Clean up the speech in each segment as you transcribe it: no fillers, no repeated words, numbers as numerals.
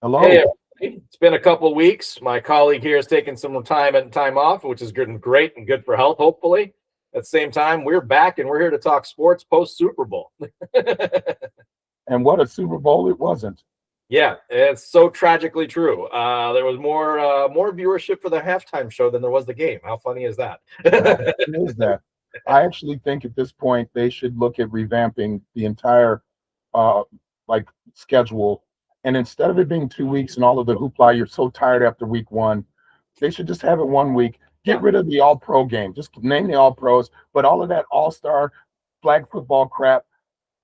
Hello. Hey, everybody. It's been a couple of weeks. My colleague here has taken some time off, which is good and great and good for health, hopefully. At the same time, we're back and we're here to talk sports post Super Bowl. And what a Super Bowl it wasn't. Yeah, it's so tragically true. There was more viewership for the halftime show than there was the game. How funny is that? It is that. I actually think at this point they should look at revamping the entire uh like schedule. And instead of it being 2 weeks and all of the hoopla, you're so tired after week one, they should just have it 1 week. Get rid of the all pro game. Just name the all pros, but all of that all-star flag football crap.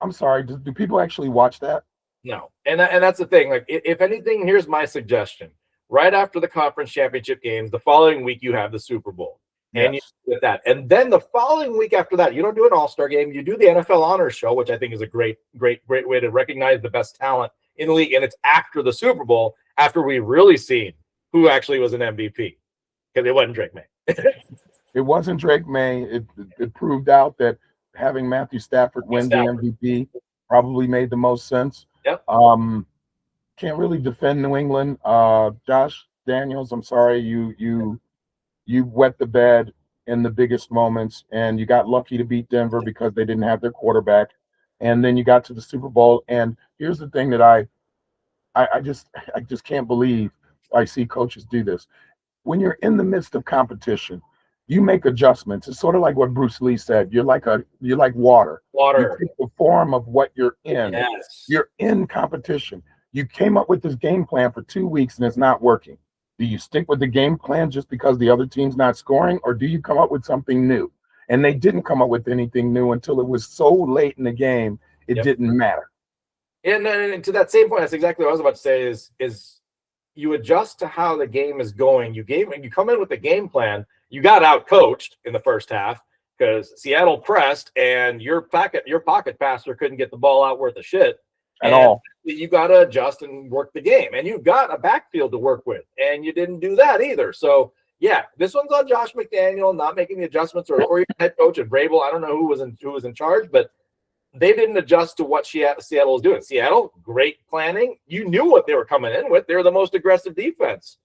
I'm sorry, do people actually watch that? No, and that's the thing. Like, if anything, here's my suggestion: right after the conference championship games, the following week you have the Super Bowl, and you Yes. with that, and then the following week after that, you don't do an All-Star game. You do the NFL Honors Show, which I think is a great way to recognize the best talent in the league, and it's after the Super Bowl, after we really seen who actually was an MVP, because it wasn't Drake May. It wasn't Drake May. It proved out that having Matthew Stafford win the MVP probably made the most sense. Yep. Can't really defend New England. Josh Daniels, I'm sorry, you wet the bed in the biggest moments, and you got lucky to beat Denver because they didn't have their quarterback. And then you got to the Super Bowl. And here's the thing that I just can't believe I see coaches do this. When you're in the midst of competition, you make adjustments. It's sort of like what Bruce Lee said. You're like water. Water. You take the form of what you're in. Yes. You're in competition. You came up with this game plan for 2 weeks and it's not working. Do you stick with the game plan just because the other team's not scoring, or do you come up with something new? And they didn't come up with anything new until it was so late in the game, it didn't matter. And to that same point, that's exactly what I was about to say. Is you adjust to how the game is going. You come in with a game plan. You got out coached in the first half because Seattle pressed, and your pocket passer couldn't get the ball out worth a shit at all. You got to adjust and work the game, and you've got a backfield to work with, and you didn't do that either. So yeah, this one's on Josh McDaniel not making the adjustments, or your head coach and Vrabel. I don't know who was in charge, but they didn't adjust to what Seattle was doing. Seattle, great planning. You knew what they were coming in with. They're the most aggressive defense.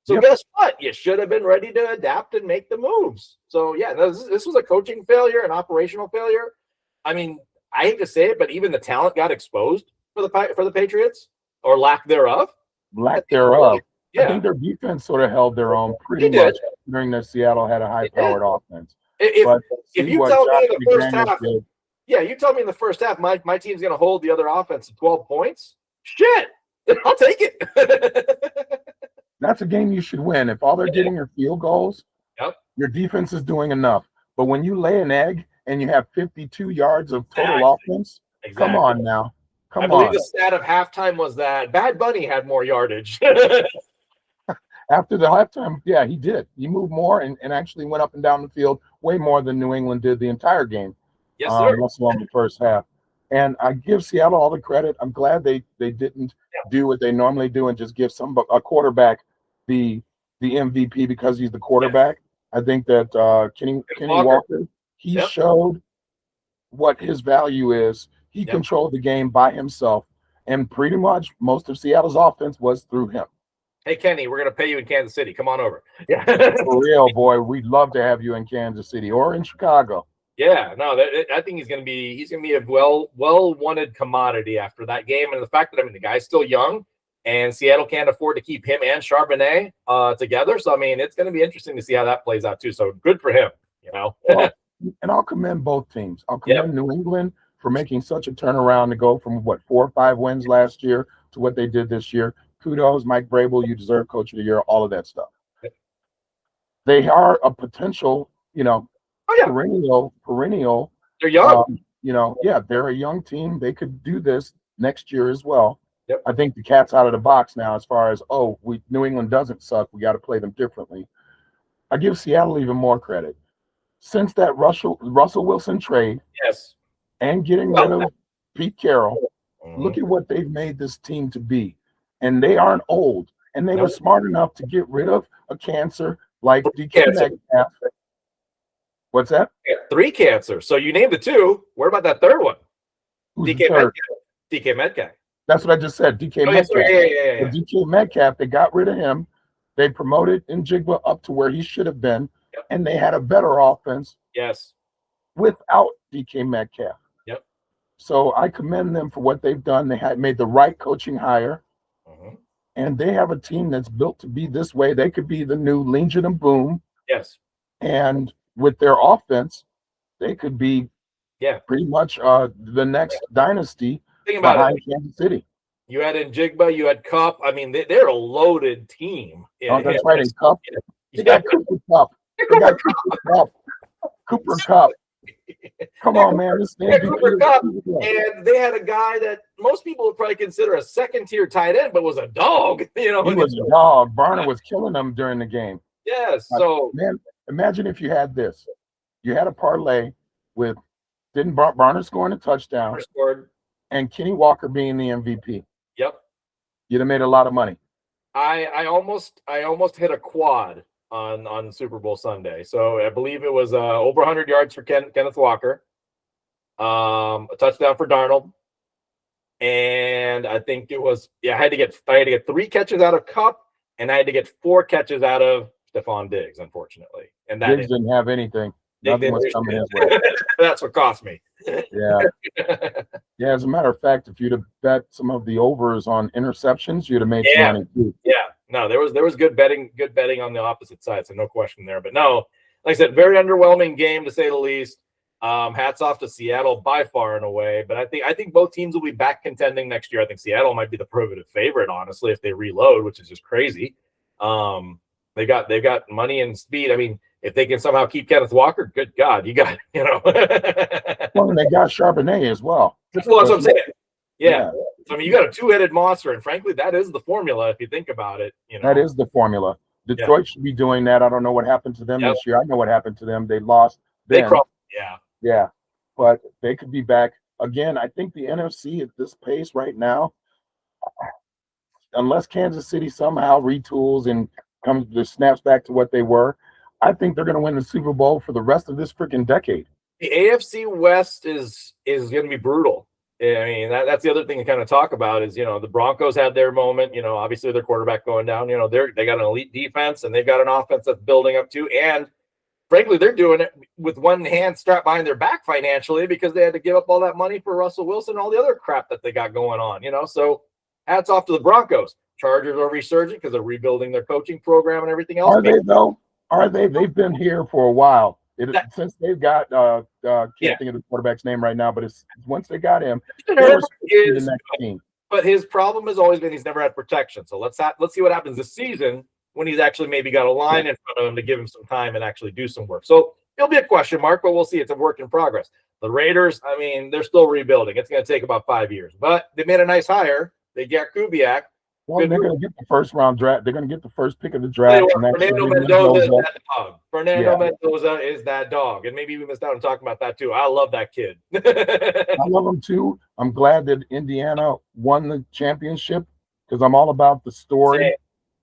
So guess what? You should have been ready to adapt and make the moves. So yeah, this was a coaching failure, an operational failure. I mean, I hate to say it, but even the talent got exposed for the Patriots, or lack thereof. Lack thereof. Yeah. I think their defense sort of held their own pretty much, considering that Seattle had a high-powered offense. If you tell me in the first half, you tell me in the first half my team's going to hold the other offense to 12 points, shit, I'll take it. That's a game you should win. If all they're getting are field goals, your defense is doing enough. But when you lay an egg and you have 52 yards of total offense, come on now. I believe the stat of halftime was that Bad Bunny had more yardage. After the halftime, yeah, he did. He moved more and actually went up and down the field way more than New England did the entire game. Yes, sir. Less along the first half. And I give Seattle all the credit. I'm glad they didn't do what they normally do and just give a quarterback the MVP because he's the quarterback. I think that Kenny Walker, he showed what his value is. He controlled the game by himself, and pretty much most of Seattle's offense was through him. Hey, Kenny, we're going to pay you in Kansas City. Come on over. Yeah. For real, boy. We'd love to have you in Kansas City or in Chicago. Yeah, no, I think he's going to be a well-wanted commodity after that game. And the fact that, the guy's still young, and Seattle can't afford to keep him and Charbonnet together. So, it's going to be interesting to see how that plays out too. So good for him, Well, and I'll commend both teams. I'll commend New England for making such a turnaround to go from 4 or 5 wins last year to what they did this year. Kudos, Mike Vrabel. You deserve Coach of the Year. All of that stuff. They are a potential, perennial. They're young. They're a young team. They could do this next year as well. Yep. I think the cat's out of the box now as far as, New England doesn't suck. We got to play them differently. I give Seattle even more credit. Since that Russell Wilson trade, and getting rid of Pete Carroll, look at what they've made this team to be. And they aren't old. And they were smart enough to get rid of a cancer like DK Metcalf. What's that? 3 cancers. So you named the 2. What about that third one? Who's DK Metcalf. That's what I just said. DK Oh, yeah, Metcalf. sorry, yeah. But DK Metcalf, they got rid of him. They promoted Njigba up to where he should have been, Yep. and they had a better offense Yes. without DK Metcalf. Yep. So I commend them for what they've done. They had made the right coaching hire, and they have a team that's built to be this way. They could be the new Legion of Boom. Yes. And with their offense, they could be pretty much the next dynasty behind Kansas City. You had Njigba, you had Kupp. I mean, they're a loaded team. Oh, that's right. And Kupp. They got Cooper Kupp. They got Cooper Kupp. Cooper Kupp. Come on, man. This Cooper Kupp. And they had a guy that most people would probably consider a second-tier tight end, but was a dog. You know, he was a dog. Barner was killing them during the game. Yes. So, man, imagine if you had this. You had a parlay with didn't Barner scoring a touchdown and Kenny Walker being the MVP. Yep. You'd have made a lot of money. I almost hit a quad on Super Bowl Sunday. So I believe it was over 100 yards for Kenneth Walker, a touchdown for Darnold, and I think it was I had to get 3 catches out of Kupp, and I had to get 4 catches out of Stephon Diggs, unfortunately. And that Diggs didn't have anything. Nothing was coming his way. That's what cost me. Yeah. Yeah, as a matter of fact, if you'd have bet some of the overs on interceptions, you'd have made some money too. Yeah. No, there was good betting on the opposite side, so no question there. But no, like I said, very underwhelming game to say the least. Hats off to Seattle by far in a way, but I think both teams will be back contending next year. I think Seattle might be the prohibitive favorite, honestly, if they reload, which is just crazy. They've got money and speed. I mean, if they can somehow keep Kenneth Walker, good God, you got Well, and they got Charbonnet as well. That's what I'm saying. Yeah. So, I mean, you got a 2-headed monster, and frankly, that is the formula if you think about it. You know, that is the formula. Detroit should be doing that. I don't know what happened to them this year. I know what happened to them. They lost. Yeah. But they could be back again. I think the NFC at this pace right now, unless Kansas City somehow retools and snaps back to what they were, I think they're going to win the Super Bowl for the rest of this freaking decade. The AFC West is going to be brutal. I mean, that's the other thing to kind of talk about is, the Broncos had their moment, obviously their quarterback going down, they got an elite defense and they've got an offense that's building up too. And frankly, they're doing it with one hand strapped behind their back financially because they had to give up all that money for Russell Wilson and all the other crap that they got going on, so hats off to the Broncos. Chargers are resurgent because they're rebuilding their coaching program and everything else. Are they though? Are they? They've been here for a while. Since they've got can't think of the quarterback's name right now, but it's once they got him, the next team. But his problem has always been he's never had protection. So let's see what happens this season when he's actually maybe got a line in front of him to give him some time and actually do some work. So it'll be a question mark, but we'll see. It's a work in progress. The Raiders, I mean, they're still rebuilding. It's going to take about 5 years, but they made a nice hire. They got Kubiak. Well, they're going to get the first round draft. They're going to get the first pick of the draft. Fernando Mendoza is that dog. Fernando Mendoza is that dog. And maybe we missed out on talking about that too. I love that kid. I love him too. I'm glad that Indiana won the championship because I'm all about the story.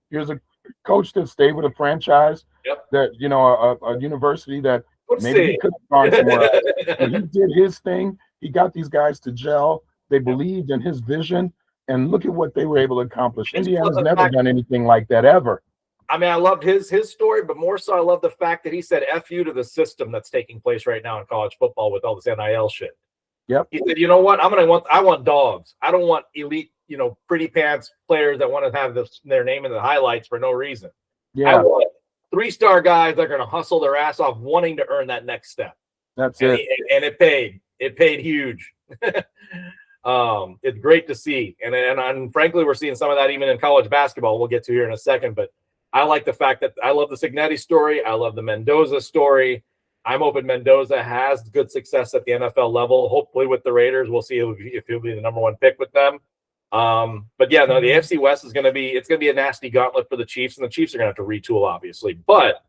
Here's a coach that stayed with a franchise that, a university that maybe he could have gone somewhere else. But he did his thing. He got these guys to gel. They believed in his vision. And look at what they were able to accomplish. Indiana's never done anything like that ever. I mean, I loved his story, but more so I love the fact that he said F you to the system that's taking place right now in college football with all this NIL shit. Yep. He said, you know what? I want dogs. I don't want elite, pretty pants players that want to have their name in the highlights for no reason. Yeah. I want 3-star guys that are going to hustle their ass off wanting to earn that next step. That's it. And it paid. It paid huge. It's great to see. And frankly, we're seeing some of that even in college basketball. We'll get to here in a second, but I like the fact that I love the Cignetti story. I love the Mendoza story. I'm hoping Mendoza has good success at the NFL level. Hopefully with the Raiders, we'll see if he'll be the number 1 pick with them. But yeah, no, the AFC West is going to be a nasty gauntlet for the Chiefs, and the Chiefs are going to have to retool, obviously, but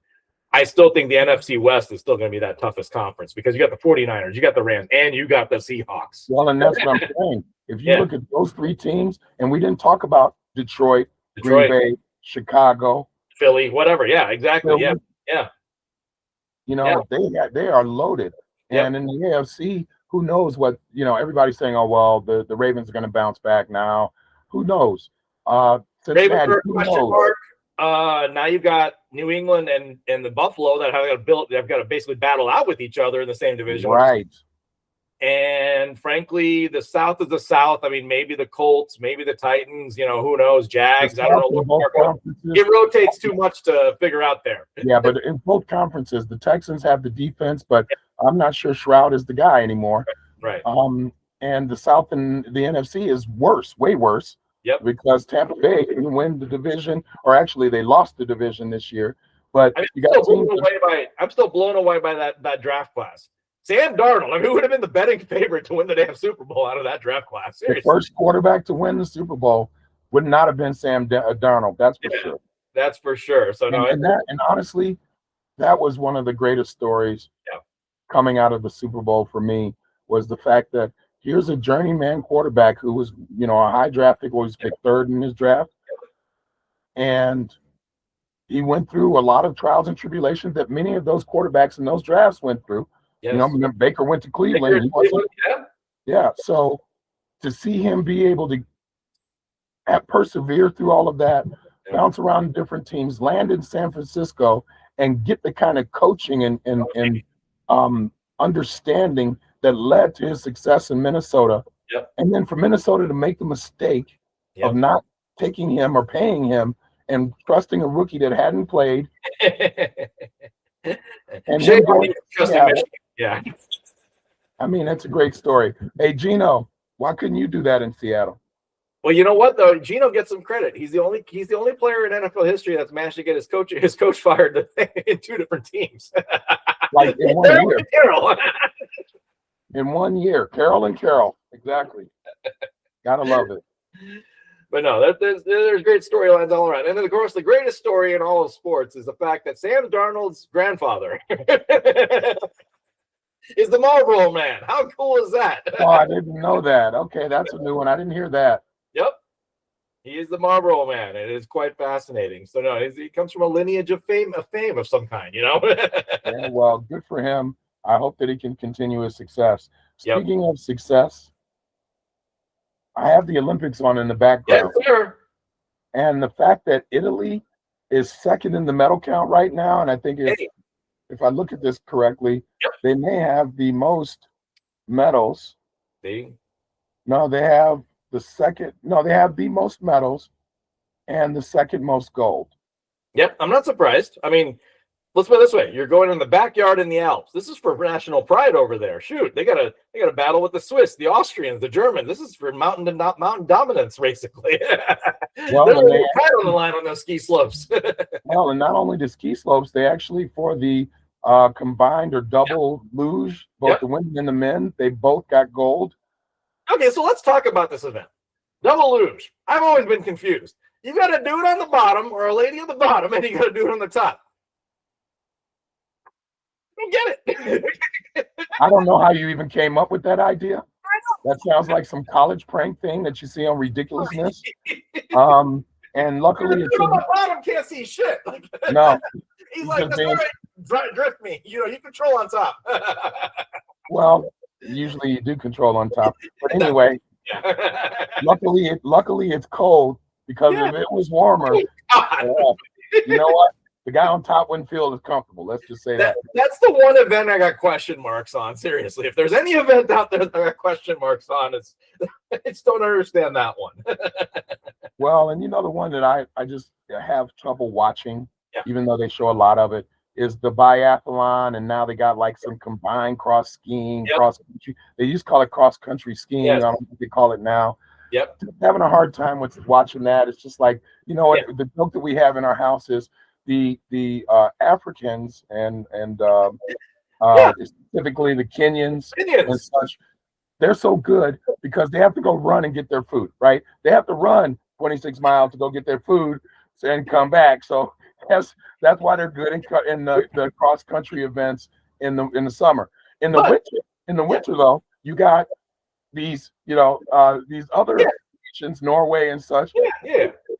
I still think the NFC West is still going to be that toughest conference because you got the 49ers, you got the Rams, and you got the Seahawks. Well, and that's what I'm saying. If you look at those 3 teams, and we didn't talk about Detroit, Green Bay, Chicago, Philly, whatever. Yeah, exactly. Philly, yeah. they are loaded. And in the AFC, who knows what, everybody's saying, oh, well, the Ravens are going to bounce back now. Who knows? Ravens Cincinnati, are a who question knows? mark. Now you've got New England and the Buffalo that have got to basically battle out with each other in the same division. Right. And frankly, the South is the South. I mean, maybe the Colts, maybe the Titans, who knows, Jags. I don't know. It rotates too much to figure out there. Yeah, but in both conferences, the Texans have the defense, but I'm not sure Stroud is the guy anymore. Right. And the South and the NFC is worse, way worse. Yep. Because Tampa Bay didn't win the division, or actually they lost the division this year. But I'm still blown away by that draft class. Sam Darnold, I mean, who would have been the betting favorite to win the damn Super Bowl out of that draft class? Seriously. The first quarterback to win the Super Bowl would not have been Sam Darnold. That's for sure. That's for sure. So and honestly, that was one of the greatest stories coming out of the Super Bowl for me, was the fact that here's a journeyman quarterback who was, a high draft pick, always picked third in his draft. And he went through a lot of trials and tribulations that many of those quarterbacks in those drafts went through. Yes. Baker went to Cleveland. So to see him be able to persevere through all of that, bounce around different teams, land in San Francisco, and get the kind of coaching and understanding that led to his success in Minnesota. Yep. And then for Minnesota to make the mistake of not taking him or paying him and trusting a rookie that hadn't played. And yeah. I mean, that's a great story. Hey, Gino, why couldn't you do that in Seattle? Well, you know what though? Gino gets some credit. He's the only player in NFL history that's managed to get his coach fired in two different teams. Like in 1 year. Carroll. In 1 year. Carroll and Carroll. Exactly. Gotta love it. But no, there's great storylines all around. And then, of course, the greatest story in all of sports is the fact that Sam Darnold's grandfather is the Marlboro Man. How cool is that? Oh, I didn't know that. Okay, that's a new one. I didn't hear that. Yep. He is the Marlboro Man. It is quite fascinating. So, no, he comes from a lineage of fame of some kind, Yeah, well, good for him. I hope that he can continue his success. Speaking of success, I have the Olympics on in the background. Yes, sir. And the fact that Italy is second in the medal count right now, and I think if I look at this correctly, they may have the most medals. No, they have the most medals and the second most gold. Yep, I'm not surprised. I mean, let's put it this way: you're going in the backyard in the Alps. This is for national pride over there. Shoot, they got a battle with the Swiss, the Austrians, the Germans. This is for mountain dominance, basically. Well, there's a pride on the line on those ski slopes. Well, and not only the ski slopes, they actually for the combined or double luge, both the women and the men, they both got gold. Okay, so let's talk about this event. Double luge. I've always been confused. You got a dude on the bottom or a lady on the bottom, and you got a dude on the top. I don't get it. I don't know how you even came up with that idea. That sounds like some college prank thing that you see on Ridiculousness. And luckily, it's on the bottom can't see shit. No, he's like, that's all right. Drift me. You control on top. Well, usually you do control on top, but anyway. Luckily it's cold, because if it was warmer, you know what? The guy on top wouldn't feel as comfortable. Let's just say that. That's the one event I got question marks on. Seriously, if there's any event out there that I got question marks on, I just don't understand that one. Well, and the one that I just have trouble watching, even though they show a lot of it, is the biathlon, and now they got like some combined cross skiing, cross country. They used to call it cross country skiing. I don't think they call it now. Yep. Just having a hard time with watching that. It's just like, the joke that we have in our house is the Africans and specifically the Kenyans and such. They're so good because they have to go run and get their food, right? They have to run 26 miles to go get their food and come back. So that's why they're good in the cross country events in the summer. In the winter though, you got these these other nations, Norway and such,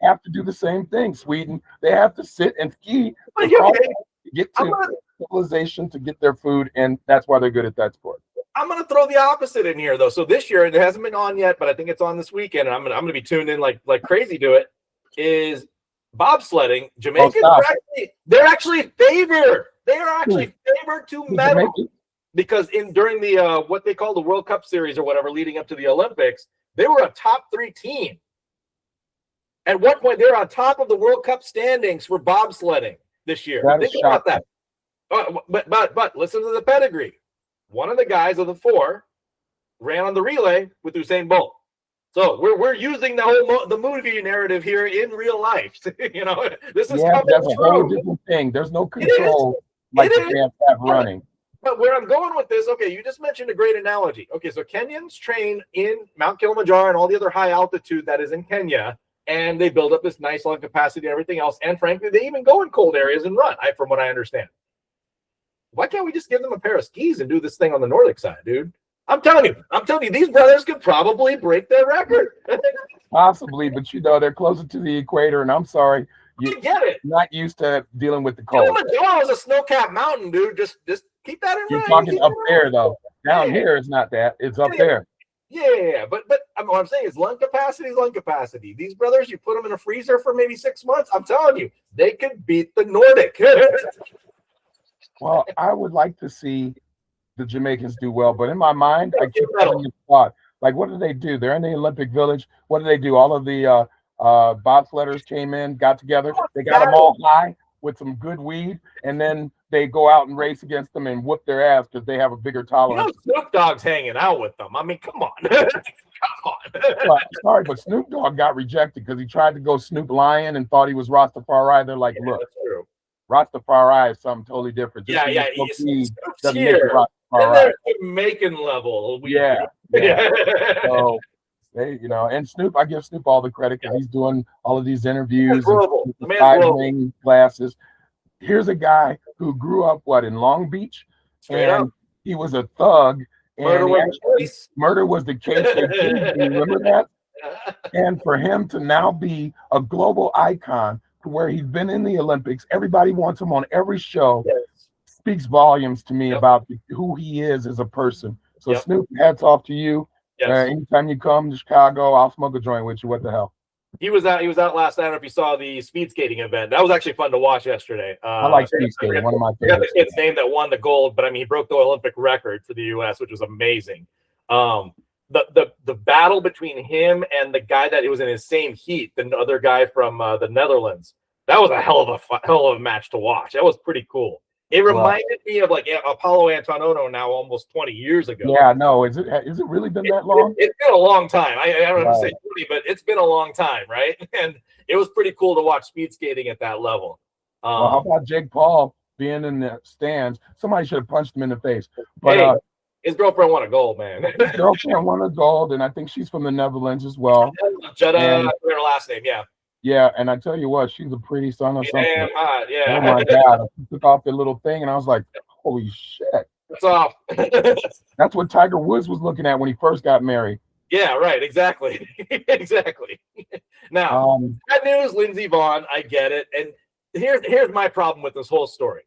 have to do the same thing. Sweden, they have to sit and ski to get to civilization to get their food, and that's why they're good at that sport. I'm gonna throw the opposite in here though. So this year, it hasn't been on yet, but I think it's on this weekend, and I'm gonna be tuned in like crazy to it. Is bobsledding? Jamaicans they're actually favored. They are actually favored to medal because during the what they call the World Cup series or whatever leading up to the Olympics, they were a top 3 team. At one point, they're on top of the World Cup standings for bobsledding this year. Think about that. But listen to the pedigree. One of the guys of the 4 ran on the relay with Usain Bolt. So we're using the movie narrative here in real life. You know, this is coming that's true. A whole different thing. There's no control like the fans have running. But where I'm going with this, okay, you just mentioned a great analogy. Okay, so Kenyans train in Mount Kilimanjaro and all the other high altitude that is in Kenya, and they build up this nice lung capacity and everything else. And frankly, they even go in cold areas and run, from what I understand. Why can't we just give them a pair of skis and do this thing on the Nordic side, dude? I'm telling you, these brothers could probably break their record. Possibly, but they're closer to the equator, and I'm sorry, you get it. Not used to dealing with the cold. Kilimanjaro is a snow-capped mountain, dude. Just keep that in mind. You're talking up there, though. Down here, it's not that. It's up there. Yeah, but what I'm saying is lung capacity is lung capacity. These brothers, you put them in a freezer for maybe 6 months. I'm telling you, they could beat the Nordic. Well, I would like to see the Jamaicans do well, but in my mind, I keep having this thought. Like, what do they do? They're in the Olympic Village. What do they do? All of the bobsledders came in, got together. They got them all high with some good weed, and then they go out and race against them and whoop their ass because they have a bigger tolerance. Snoop Dogg's hanging out with them. I mean, come on. Come on. Well, sorry, but Snoop Dogg got rejected because he tried to go Snoop Lion and thought he was Rastafari. They're like, look, Rastafari is something totally different. Just doesn't make it Rastafari. And they're Jamaican level. Yeah. So they, and Snoop, I give Snoop all the credit because he's doing all of these interviews, and glasses. Here's a guy who grew up in Long Beach, and he was a thug. Murder was the case. You remember that? And for him to now be a global icon, to where he's been in the Olympics, everybody wants him on every show. Speaks volumes to me about who he is as a person. So Snoop, hats off to you. Anytime you come to Chicago, I'll smoke a joint with you. What the hell? He was out last night. I don't know if you saw the speed skating event. That was actually fun to watch yesterday. I like speed skating. One of my favorites. The kid's name that won the gold, but I mean, he broke the Olympic record for the U.S., which was amazing. The battle between him and the guy that it was in his same heat, the other guy from the Netherlands, that was a hell of a match to watch. That was pretty cool. It reminded me of like Apollo Antonono now almost 20 years ago. Yeah, no, is it really been that long? It's been a long time. I don't want to say 20, but it's been a long time, right? And it was pretty cool to watch speed skating at that level. Well, how about Jake Paul being in the stands? Somebody should have punched him in the face. But his girlfriend won a gold, man. His girlfriend won a gold, and I think she's from the Netherlands as well. Jutta, her last name, yeah. Yeah, and I tell you what, she's a pretty son or something. Damn hot, yeah. Oh my God, I took off the little thing, and I was like, "Holy shit!" What's off? That's what Tiger Woods was looking at when he first got married. Yeah, right. Exactly. Exactly. Now, bad news, Lindsey Vonn. I get it, and here's my problem with this whole story.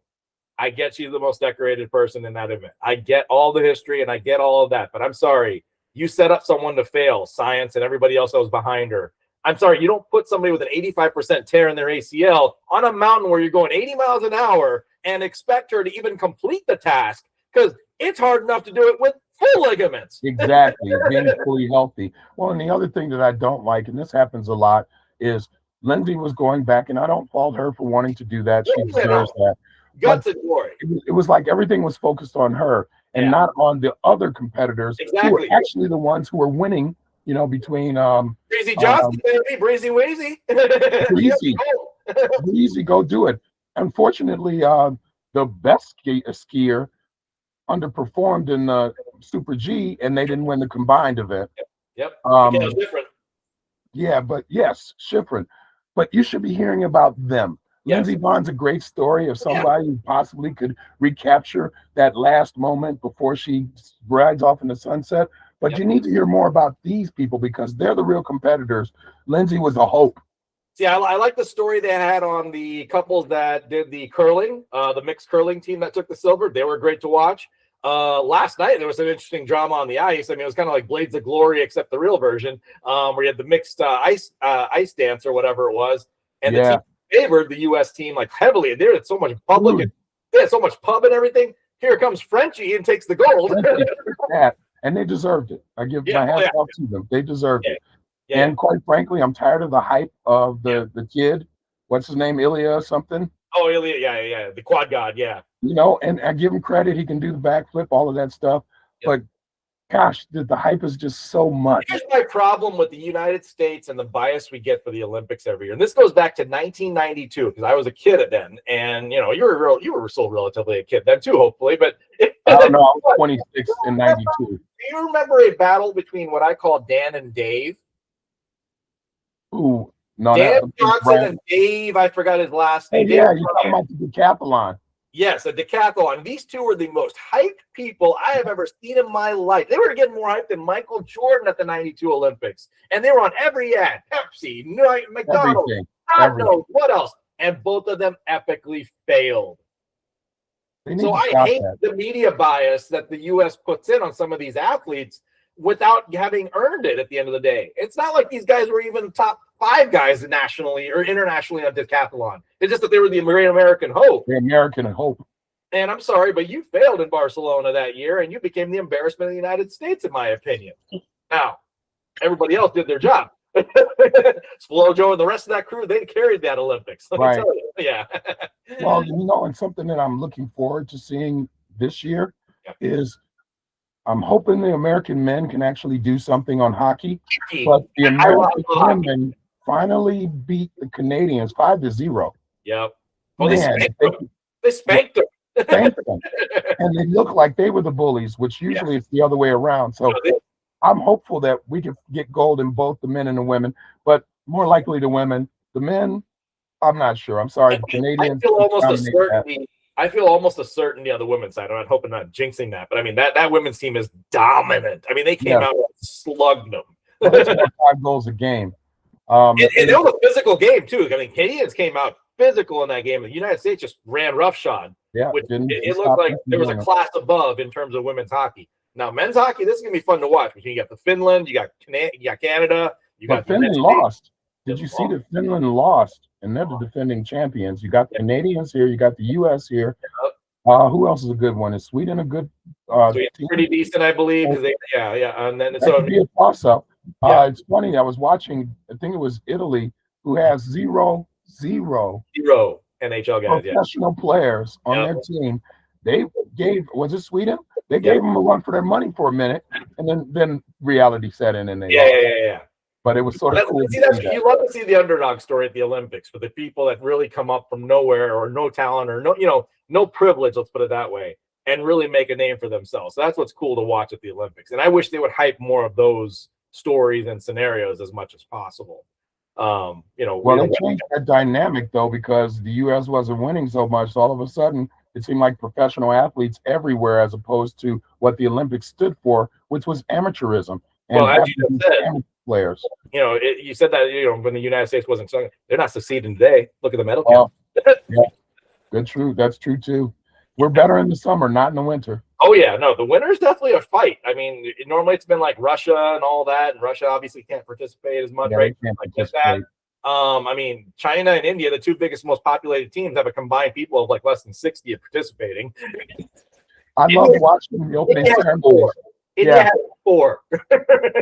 I get she's the most decorated person in that event. I get all the history, and I get all of that. But I'm sorry, you set up someone to fail, science, and everybody else that was behind her. I'm sorry, you don't put somebody with an 85% tear in their ACL on a mountain where you're going 80 miles an hour and expect her to even complete the task, because it's hard enough to do it with full ligaments. Exactly, being fully healthy. Well, and the other thing that I don't like, and this happens a lot, is Lindsey was going back, and I don't fault her for wanting to do that. She deserves that. Guts and glory. It was like everything was focused on her and not on the other competitors who were actually the ones who were winning. Between Breezy Johnson, baby, Breezy Weezy. Breezy, go do it. Unfortunately, the best skier underperformed in the Super G, and they didn't win the combined event. Yep. It was different. Yeah, but yes, Schifrin. But you should be hearing about them. Yes. Lindsey Vonn's a great story of somebody who possibly could recapture that last moment before she rides off in the sunset. But you need to hear more about these people because they're the real competitors. Lindsey was a hope. See, I like the story they had on the couples that did the curling, the mixed curling team that took the silver. They were great to watch. Last night there was some interesting drama on the ice. I mean, it was kind of like Blades of Glory, except the real version, where you had the mixed ice dance or whatever it was, and the team favored the U.S. team like heavily. And they had so much public, and they had so much pub and everything. Here comes Frenchie and takes the gold. And they deserved it. I give my hats off to them. They deserved it. Yeah. And quite frankly, I'm tired of the hype of the kid. What's his name? Ilya something? Oh, Ilya, yeah. The quad god, yeah. You know, and I give him credit. He can do the backflip, all of that stuff. But gosh, the hype is just so much. Here's my problem with the United States and the bias we get for the Olympics every year. And this goes back to 1992, because I was a kid then. And, you know, you were still relatively a kid then too, hopefully. But I don't know. I was 26 in 92. Do you remember a battle between what I call Dan and Dave? Ooh, no. Dan Johnson and Dave, I forgot his last name. Yeah, you're talking about the decathlon. Yes, a decathlon. These two were the most hyped people I have ever seen in my life. They were getting more hyped than Michael Jordan at the 92 Olympics. And they were on every ad. Pepsi, McDonald's, God knows what else. And both of them epically failed. So I hate the media bias that the U.S. puts in on some of these athletes without having earned it at the end of the day. It's not like these guys were even top 5 guys nationally or internationally on decathlon. It's just that they were the great American hope. The American hope. And I'm sorry, but you failed in Barcelona that year, and you became the embarrassment of the United States, in my opinion. Now, everybody else did their job. Flojo and the rest of that crew, they carried that Olympics. Let me tell you. Yeah. Well, you know, and something that I'm looking forward to seeing this year is I'm hoping the American men can actually do something on hockey, but the American women finally beat the Canadians 5-0. Yep. Well, they spanked them. And they look like they were the bullies, which usually it's the other way around. So I'm hopeful that we can get gold in both the men and the women, but more likely the women. The men, I'm not sure. I'm sorry. The Canadians. I feel almost a certainty on the women's side. I'm not hoping, not jinxing that, but I mean that women's team is dominant. I mean, they came out and slugged them. Well, 5 goals a game. And it was a physical game too. I mean, Canadians came out physical in that game. The United States just ran roughshod. Yeah, it looked like there was a class above in terms of women's hockey. Now, men's hockey, this is gonna be fun to watch because you got the Finland, you got Canada, but Finland lost. Did you see that Finland lost? And they're the defending champions. You got the Canadians here, you got the U.S. here. Who else is a good one? Is Sweden a good? Pretty decent, I believe. And then that could be a toss-up. It's funny. I was watching. I think it was Italy, who has zero NHL guys, professional players on their team. They gave, was it Sweden? They gave them a run for their money for a minute, and then reality set in, and they lost. But it was sort of cool. You love to see the underdog story at the Olympics for the people that really come up from nowhere or no talent or no privilege, let's put it that way, and really make a name for themselves. So that's what's cool to watch at the Olympics. And I wish they would hype more of those stories and scenarios as much as possible. Well, they changed that dynamic though, because the U.S. wasn't winning so much. So all of a sudden, it seemed like professional athletes everywhere, as opposed to what the Olympics stood for, which was amateurism. And as you just said, players. You said that when the United States wasn't, they're not succeeding today. Look at the medal count. That's true. That's true too. We're better in the summer, not in the winter. Oh yeah, no, the winter is definitely a fight. I mean, normally it's been like Russia and all that, and Russia obviously can't participate as much, right? I mean, China and India, the two biggest, most populated teams, have a combined people of like less than 60 participating. I love watching the opening ceremonies. India had 4.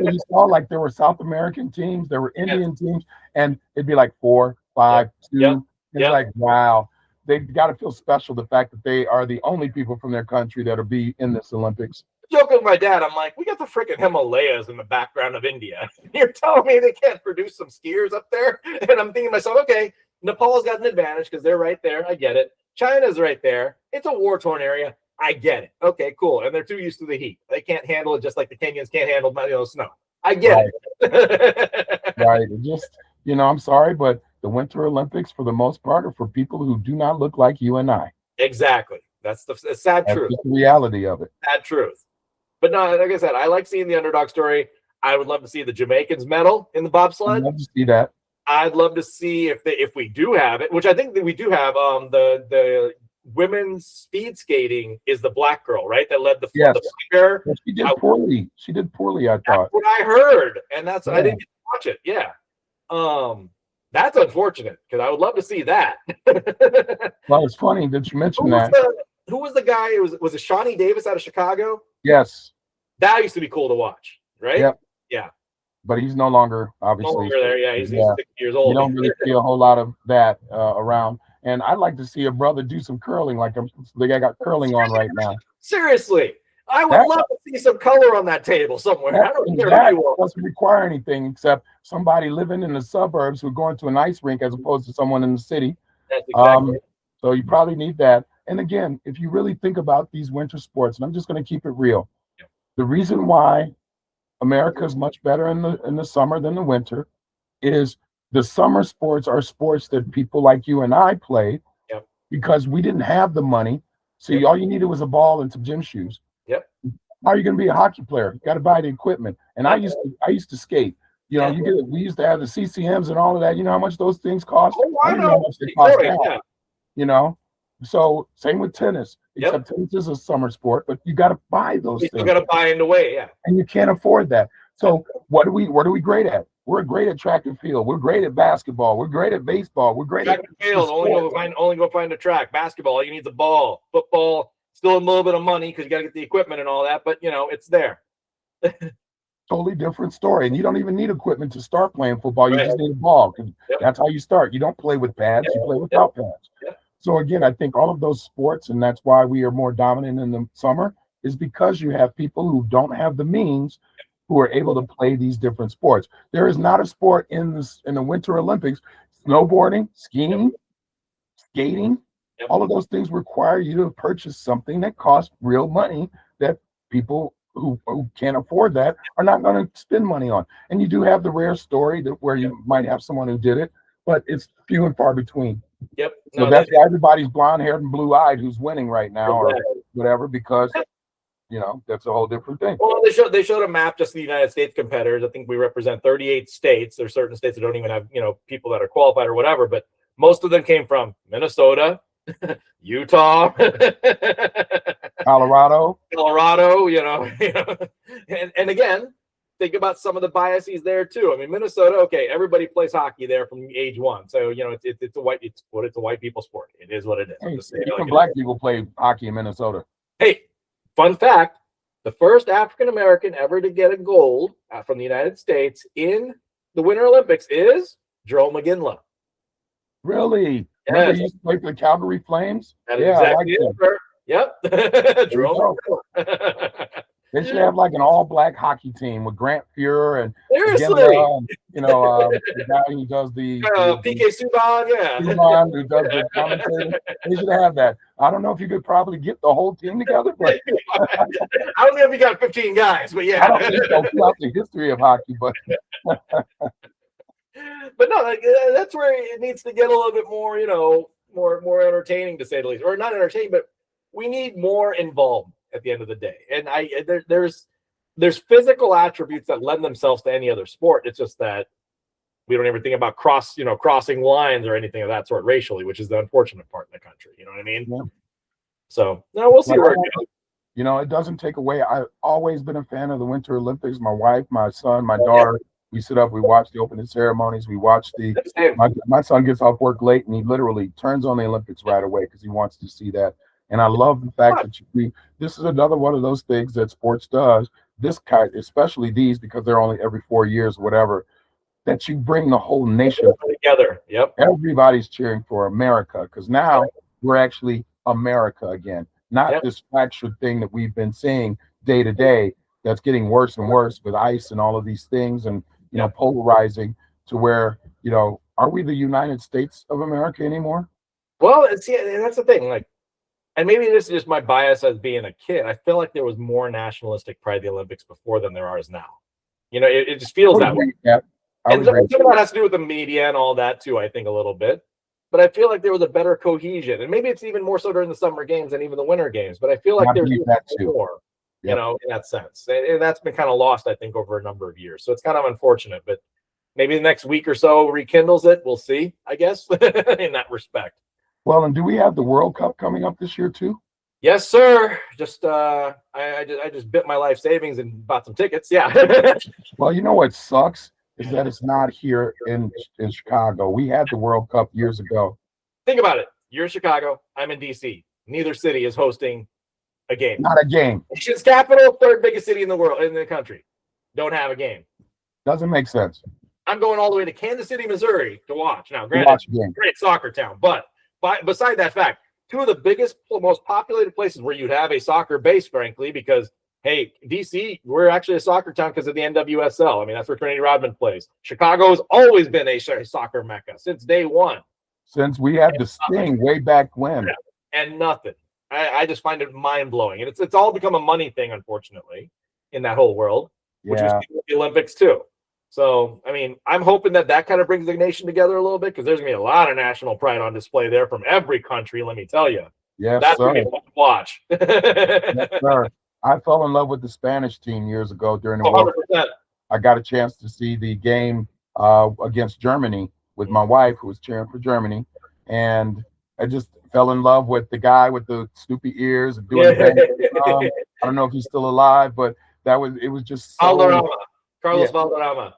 You saw like there were South American teams, there were Indian teams, and it'd be like 4, 5, 2. It's like, wow. They've got to feel special, the fact that they are the only people from their country that'll be in this Olympics. Joking with my dad, I'm like, we got the freaking Himalayas in the background of India. You're telling me they can't produce some skiers up there? And I'm thinking to myself, okay, Nepal's got an advantage because they're right there. I get it. China's right there. It's a war-torn area. I get it. Okay, cool. And they're too used to the heat. They can't handle it just like the Kenyans can't handle snow. I get it. Right. It just, I'm sorry, but the Winter Olympics, for the most part, are for people who do not look like you and I. Exactly. That's the sad truth. That's the reality of it. Sad truth. But no, like I said, I like seeing the underdog story. I would love to see the Jamaicans medal in the bobsled. I'd love to see that. I'd love to see if we do have it, which I think that we do have. The women's speed skating is the black girl, right? That led the Yes. flyer. Well, she did poorly. She did poorly, I thought. That's what I heard, and that's I Yeah. didn't get to watch it. Yeah, that's unfortunate because I would love to see that. Well, it's funny that you mentioned that. Who was the guy? Was it Shawnee Davis out of Chicago? Yes. That used to be cool to watch, right? Yep. Yeah. But he's no longer, No obviously. longer there. Yeah, he's 60 years You old. don't really see a whole lot of that around. And I'd like to see a brother do some curling, like the guy got curling on right now. Seriously, I would love to see some color on that table somewhere. I don't care That who you are. doesn't require anything except somebody living in the suburbs who are going to an ice rink as opposed to someone in the city. That's exactly. So you probably need that. And again, if you really think about these winter sports, and I'm just going to keep it real, the reason why America is much better in the summer than the winter is the summer sports are sports that people like you and I play because we didn't have the money. So all you needed was a ball and some gym shoes. Yep. How are you going to be a hockey player? You got to buy the equipment. And I used to skate. You know, we used to have the CCMs and all of that. You know how much those things cost? Oh, I know. How much they cost now, you know? So same with tennis, except tennis is a summer sport, but you got to buy those things. You got to buy in the way, and you can't afford that. So what are we great at? We're great at track and field. We're great at basketball. We're great at baseball. We're great track at and field. Only go find a track. Basketball, all you need is a ball. Football, still a little bit of money because you got to get the equipment and all that, but you know it's there. Totally different story, and you don't even need equipment to start playing football. You just need a ball. That's how you start. You don't play with pads. You play without pads. So again, I think all of those sports, and that's why we are more dominant in the summer, is because you have people who don't have the means who are able to play these different sports. There is not a sport in the Winter Olympics, snowboarding, skiing, skating, all of those things require you to purchase something that costs real money that people who can't afford that are not going to spend money on. And you do have the rare story that where you might have someone who did it, but it's few and far between. Yep. So that's why everybody's blonde-haired and blue-eyed who's winning right now or whatever, because you know that's a whole different thing. Well, they showed a map just of the United States competitors. I think we represent 38 states. There's certain states that don't even have people that are qualified or whatever, but most of them came from Minnesota, Utah, Colorado, and again, think about some of the biases there too. I mean, Minnesota, okay, everybody plays hockey there from age one, so it's a white people sport. It is what it is. Hey, even black people play hockey in Minnesota. Hey, fun fact: the first African American ever to get a gold from the United States in the Winter Olympics is Jerome McGinley. Really? Yes. Remember he used to play for the Calgary Flames? That is exactly it. Yep. Jerome. They should have like an all-black hockey team with Grant Fuhrer and seriously, the guy who does the PK Subban, Subban, who does the commentating. They should have that. I don't know if you could probably get the whole team together, but I don't know if you got 15 guys, but yeah, I don't think so throughout the history of hockey, but. But no, that's where it needs to get a little bit more, more entertaining, to say the least, or not entertaining, but we need more involvement at the end of the day. And there's physical attributes that lend themselves to any other sport. It's just that we don't ever think about crossing lines or anything of that sort racially, which is the unfortunate part in the country. You know what I mean? Yeah. So no, we'll see where it goes. It doesn't take away. I've always been a fan of the Winter Olympics. My wife, my son, my daughter. We sit up, we watch the opening ceremonies, we watch my son gets off work late and he literally turns on the Olympics right away because he wants to see that. And I love the fact that this is another one of those things that sports does, this kind, especially these, because they're only every 4 years, whatever, that you bring the whole nation together. Yep. Everybody's cheering for America because now we're actually America again, not this fractured thing that we've been seeing day to day that's getting worse and worse with ICE and all of these things and polarizing to where, are we the United States of America anymore? Well, that's the thing. Like, and maybe this is just my bias as being a kid. I feel like there was more nationalistic pride of the Olympics before than there is now. It just feels that way. Yeah, and some of that has to do with the media and all that too, I think, a little bit. But I feel like there was a better cohesion. And maybe it's even more so during the summer games than even the winter games. But I feel like there's more. In that sense. And that's been kind of lost, I think, over a number of years. So it's kind of unfortunate, but maybe the next week or so rekindles it. We'll see, I guess, in that respect. Well, and do we have the World Cup coming up this year too? Yes, sir. Just I just bit my life savings and bought some tickets. Yeah. Well, you know what sucks is that it's not here in Chicago. We had the World Cup years ago. Think about it. You're in Chicago. I'm in DC. Neither city is hosting a game. Not a game. Nation's capital, third biggest city in the world, in the country. Don't have a game. Doesn't make sense. I'm going all the way to Kansas City, Missouri to watch. Now, To granted, watch a game. great soccer town, but beside that fact, two of the biggest, most populated places where you'd have a soccer base, frankly, because hey, DC, we're actually a soccer town because of the NWSL. I mean, that's where Trinity Rodman plays. Chicago has always been a soccer mecca since day one. Since we had the Sting way back when. And nothing. I just find it mind blowing, and it's all become a money thing, unfortunately, in that whole world, which Yeah. was the Olympics too. So, I mean, I'm hoping that kind of brings the nation together a little bit because there's gonna be a lot of national pride on display there from every country. Let me tell you, Yes, that's sir. gonna be fun to watch. Yes, sir. I fell in love with the Spanish team years ago during the World Cup. 100%. I got a chance to see the game against Germany with my wife, who was cheering for Germany, and I just fell in love with the guy with the Snoopy ears and doing the bang. I don't know if he's still alive, but it was just so. Valderrama, Carlos Yeah. Valderrama.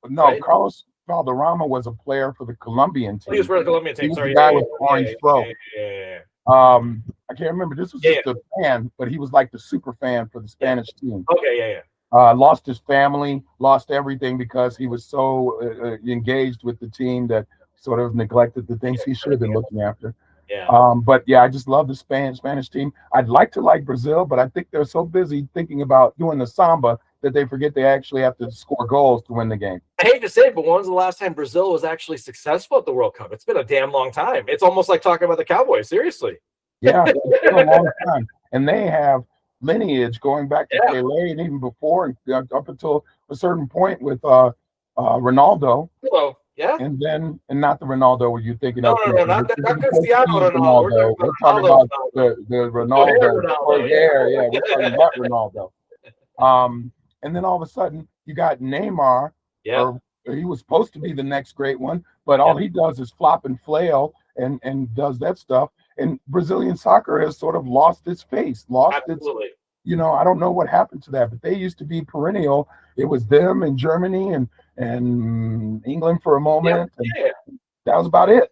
No, right? Carlos Valderrama was a player for the Colombian team. He was for the Colombian team. He was Sorry, the guy with the orange throat. yeah. I can't remember. This was just a fan, but he was like the super fan for the Spanish team. Okay, yeah. Lost his family, lost everything because he was so engaged with the team that sort of neglected the things he should have been looking after. Yeah. But yeah, I just love the Spanish team. I'd like to like Brazil, but I think they're so busy thinking about doing the samba that they forget they actually have to score goals to win the game. I hate to say it, but when was the last time Brazil was actually successful at the World Cup? It's been a damn long time. It's almost like talking about the Cowboys. Seriously. Yeah, it's been a long time. And they have lineage going back to Pelé and even before, and up until a certain point with Ronaldo. Hello. Yeah. And not the Ronaldo where you're thinking of. No, not Cristiano Ronaldo. We're talking about the Ronaldo. Yeah, we're talking about Ronaldo. And then all of a sudden you got Neymar. Yeah. Or he was supposed to be the next great one, but all he does is flop and flail and does that stuff. And Brazilian soccer has sort of lost its face, Absolutely. its, I don't know what happened to that, but they used to be perennial. It was them and Germany and England for a moment. And that was about it.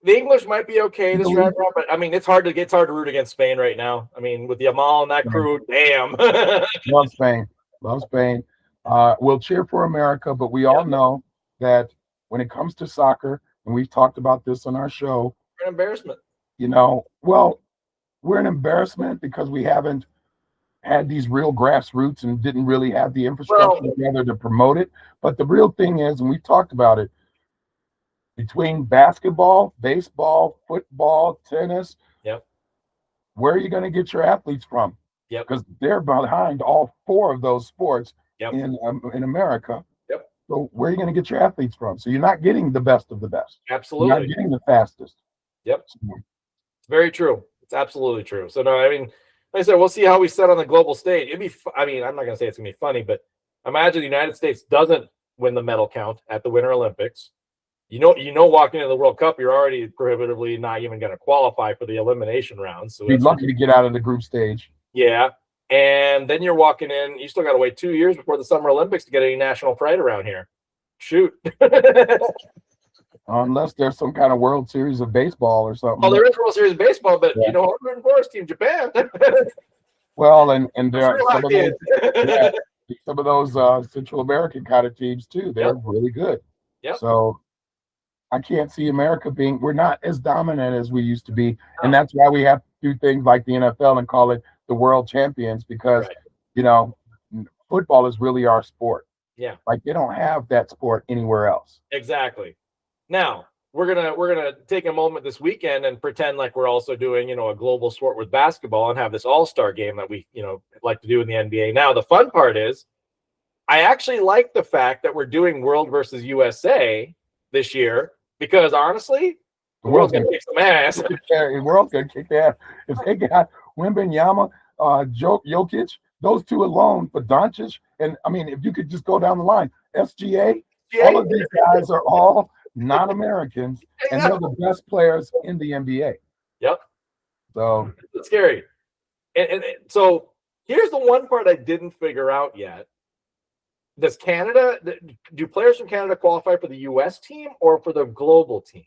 The English might be okay this round, but I mean, it's hard to root against Spain right now. I mean, with the Yamal and that crew, damn. Love Spain. We'll cheer for America, but we all know that when it comes to soccer, and we've talked about this on our show, An embarrassment. We're an embarrassment because we haven't had these real grassroots and didn't really have the infrastructure together to promote it. But the real thing is, and we've talked about it, between basketball, baseball, football, tennis, where are you going to get your athletes from? Because they're behind all four of those sports in America. So where are you going to get your athletes from? So you're not getting the best of the best. Absolutely. You're not getting the fastest. It's very true. It's absolutely true. So no, I mean, like I said, we'll see how we set on the global stage. I'm not going to say it's going to be funny, but imagine the United States doesn't win the medal count at the Winter Olympics. Walking into the World Cup, you're already prohibitively not even going to qualify for the elimination round. So you're lucky to get out of the group stage. Yeah. And then you're walking in, you still got to wait 2 years before the Summer Olympics to get any national pride around here. Shoot. Unless there's some kind of World Series of baseball or something. Oh, there is World Series of baseball, but I'm rooting for us, Team Japan. Well, and there are some of those Central American kind of teams too. They're really good. So I can't see America we're not as dominant as we used to be. And that's why we have to do things like the NFL and call it the world champions, because football is really our sport. Yeah. Like they don't have that sport anywhere else. Exactly. Now we're gonna take a moment this weekend and pretend like we're also doing a global sport with basketball and have this all-star game that we like to do in the NBA. Now the fun part is, I actually like the fact that we're doing World versus USA this year because honestly, the world's gonna kick some ass. The world's gonna kick ass if they got Wembanyama, Jokic, those two alone, but Doncic, and I mean, if you could just go down the line, SGA, all of these guys are all not Americans, and Yeah. they're the best players in the NBA. Yep. So It's scary. And so here's the one part I didn't figure out yet. Do players from Canada qualify for the U.S. team or for the global team?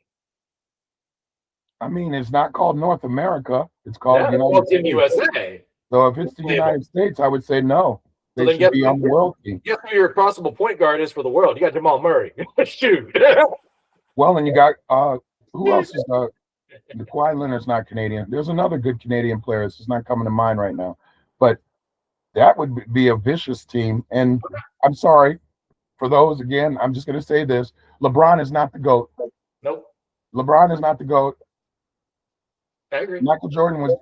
I mean, it's not called North America. It's called United Team States. USA. So if it's the United States, I would say no. They So then should be on the world team. Guess who your possible point guard is for the world? You got Jamal Murray. Shoot. Well, and you got who else is the Kawhi Leonard's not Canadian. There's another good Canadian player. It's just not coming to mind right now. But that would be a vicious team. And I'm sorry for those, again, I'm just going to say this. LeBron is not the GOAT. Nope. LeBron is not the GOAT. I agree. Michael Jordan was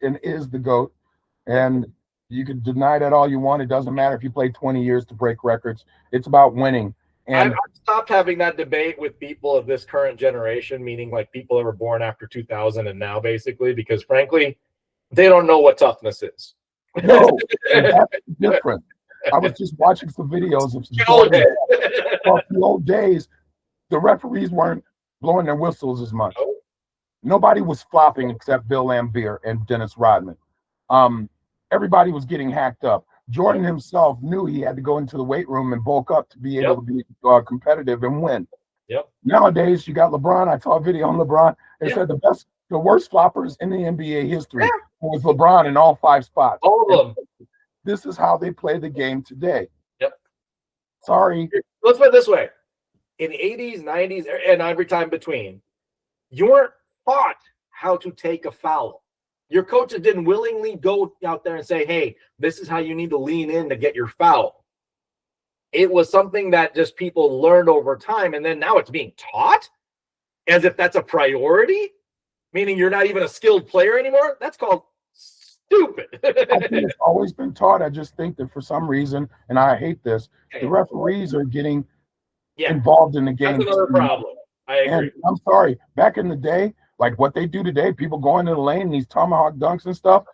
and is the GOAT. And you can deny that all you want. It doesn't matter if you play 20 years to break records. It's about winning. And I've stopped having that debate with people of this current generation, meaning like people that were born after 2000 and now, basically, because frankly, they don't know what toughness is. no, that's different. I was just watching some videos of the old days. The referees weren't blowing their whistles as much. Nobody was flopping except Bill Laimbeer and Dennis Rodman. Everybody was getting hacked up. Jordan himself knew he had to go into the weight room and bulk up to be able to be competitive and win. Yep. Nowadays, you got LeBron. I saw a video on LeBron. They said the worst floppers in the NBA history was LeBron in all 5 spots. All of them. This is how they play the game today. Yep. Sorry. Let's put it this way. In the 80s, 90s, and every time between, you weren't taught how to take a foul. Your coaches didn't willingly go out there and say, hey, this is how you need to lean in to get your foul. It was something that just people learned over time, and then now it's being taught as if that's a priority, meaning you're not even a skilled player anymore. That's called stupid. I think it's always been taught. I just think that for some reason, and I hate this, the referees are getting involved in the game. That's another problem. I agree. And I'm sorry, back in the day, like what they do today, people go into the lane, these tomahawk dunks and stuff.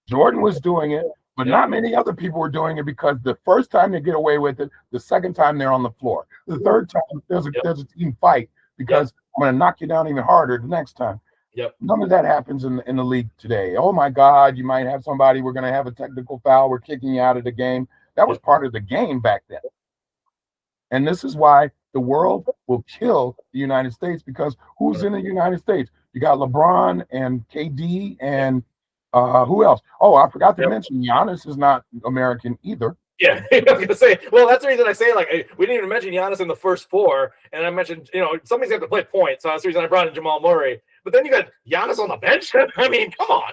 Jordan was doing it, but not many other people were doing it, because the first time they get away with it, the second time they're on the floor. The third time there's a team fight, because I'm going to knock you down even harder the next time. None of that happens in the league today. Oh my God, you might have somebody, we're going to have a technical foul, we're kicking you out of the game. That was part of the game back then. And this is why the world will kill the United States, because who's in the United States? You got LeBron and KD and who else? Oh, I forgot to mention Giannis is not American either. Yeah, I was gonna say. Well, that's the reason I say, like, we didn't even mention Giannis in the first 4, and I mentioned, somebody's got to play points, so that's the reason I brought in Jamal Murray. But then you got Giannis on the bench. I mean, come on.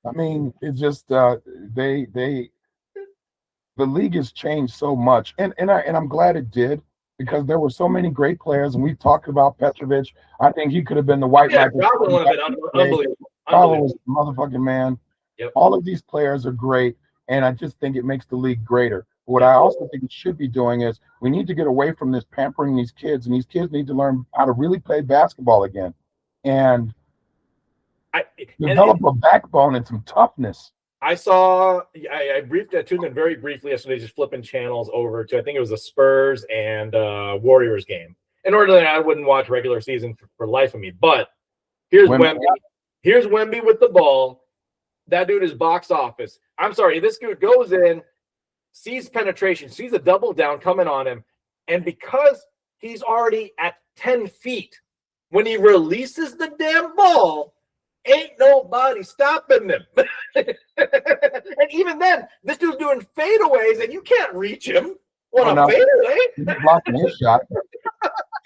I mean, it's just the league has changed so much, and I'm glad it did, because there were so many great players, and we've talked about Petrovic. I think he could have been the white Michael. Robin would have been unbelievable. Robin was the motherfucking man. Yep. All of these players are great, and I just think it makes the league greater. What I also think it should be doing is we need to get away from this pampering these kids, and these kids need to learn how to really play basketball again, and develop a backbone and some toughness. I tuned in very briefly yesterday, just flipping channels over to, I think it was the Spurs and Warriors game. In order that I wouldn't watch regular season for life of me, but here's Wemby. Here's Wemby with the ball. That dude is box office. I'm sorry, this dude goes in, sees penetration, sees a double down coming on him, and because he's already at 10 feet, when he releases the damn ball, ain't nobody stopping them. And even then, this dude's doing fadeaways, and you can't reach him on a fadeaway. He's blocking his shot.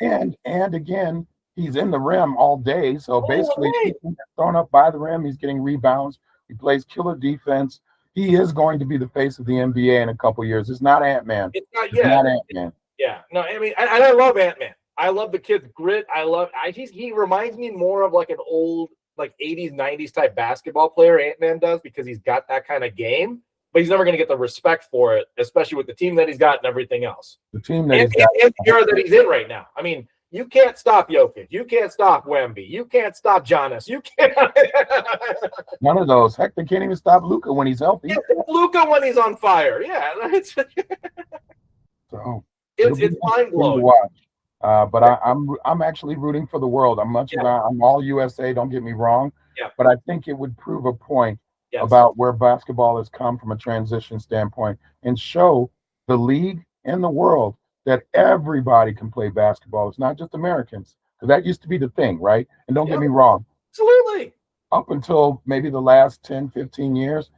And again, he's in the rim all day. So basically, he's thrown up by the rim. He's getting rebounds. He plays killer defense. He is going to be the face of the NBA in a couple years. It's not Ant-Man. It's not Ant-Man. Yeah. No, I mean, and I love Ant-Man. I love the kid's grit. He reminds me more of like an old, like 80s, 90s type basketball player, Ant-Man does, because he's got that kind of game, but he's never going to get the respect for it, especially with the team that he's got and everything else. The team that and the era that he's in right now. I mean, you can't stop Jokic. You can't stop Wemby. You can't stop Giannis. You can't. None of those. Heck, they can't even stop Luka when he's healthy. Luka when he's on fire. Yeah. So it's mind blowing. But I'm actually rooting for the world. I'm all USA. Don't get me wrong, Yeah. but I think it would prove a point Yes. about where basketball has come from a transition standpoint, and show the league and the world that everybody can play basketball. It's not just Americans, because that used to be the thing, right? And don't get me wrong, Absolutely. up until maybe the last 10, 15 years,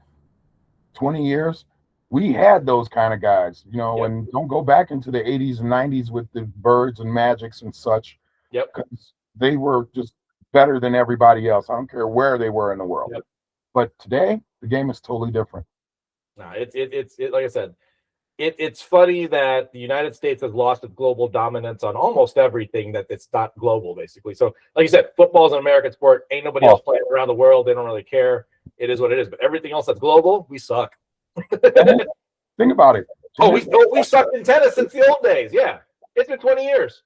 20 years, we had those kind of guys, and don't go back into the 80s and 90s with the Birds and Magics and such. Yep. Because they were just better than everybody else. I don't care where they were in the world. Yep. But today, the game is totally different. No, it's like I said, it's funny that the United States has lost its global dominance on almost everything that it's not global, basicking. So, like you said, football is an American sport. Ain't nobody else playing around the world. They don't really care. It is what it is. But everything else that's global, we suck. Think about it. We sucked in tennis since the old days. Yeah, it's been 20 years.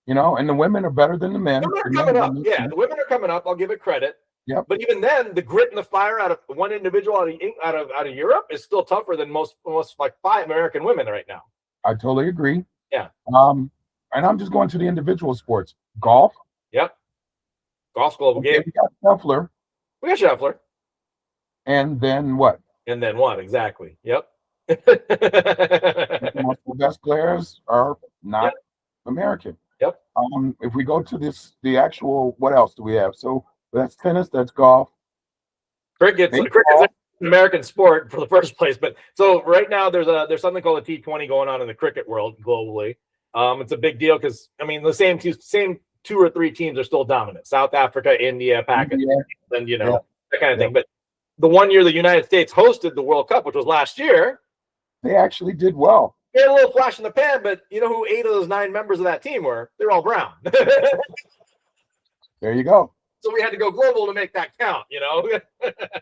And the women are better than the men. The women are coming up. Yeah, the women are coming up. I'll give it credit. Yep. But even then, the grit and the fire out of one individual out of Europe is still tougher than most like 5 American women right now. I totally agree. Yeah. And I'm just going to the individual sports. Golf. Yep. Golf's global game. We got Scheffler. And then what? And then what? Exactly. Yep. Most of the best players are not American. Yep. If we go to the actual, what else do we have? So that's tennis, that's golf. Cricket's an American sport for the first place, but so right now there's something called a T20 going on in the cricket world globally. It's a big deal because the same 2 or 3 teams are still dominant: South Africa, India, Pakistan, and that kind of thing. But the one year the United States hosted the World Cup, which was last year, they actually did well. They had a little flash in the pan, but you know who 8 of those 9 members of that team were? They're all brown. There you go. So we had to go global to make that count,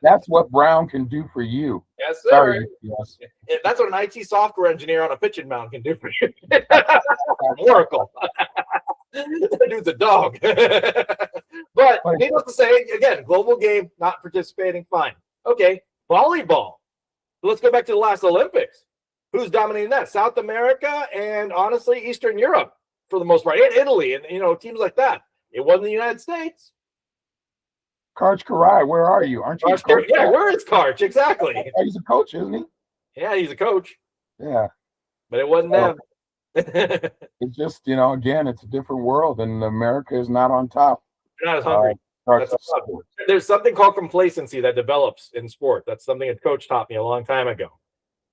That's what Brown can do for you. Yes, sir. Sorry. Yes. That's what an IT software engineer on a pitching mound can do for you. Oracle. That dude's a dog. But needless to say, again, global game, not participating, fine. Okay, volleyball. Let's go back to the last Olympics. Who's dominating that? South America and, honestly, Eastern Europe for the most part. And Italy and, teams like that. It wasn't the United States. Karch Kiraly, where are you? Aren't you? Yeah, where is Karch? Exactly. He's a coach, isn't he? Yeah, he's a coach. Yeah. But it wasn't them. It's just, again, it's a different world, and America is not on top. You're not as hungry. There's something called complacency that develops in sport. That's something a coach taught me a long time ago.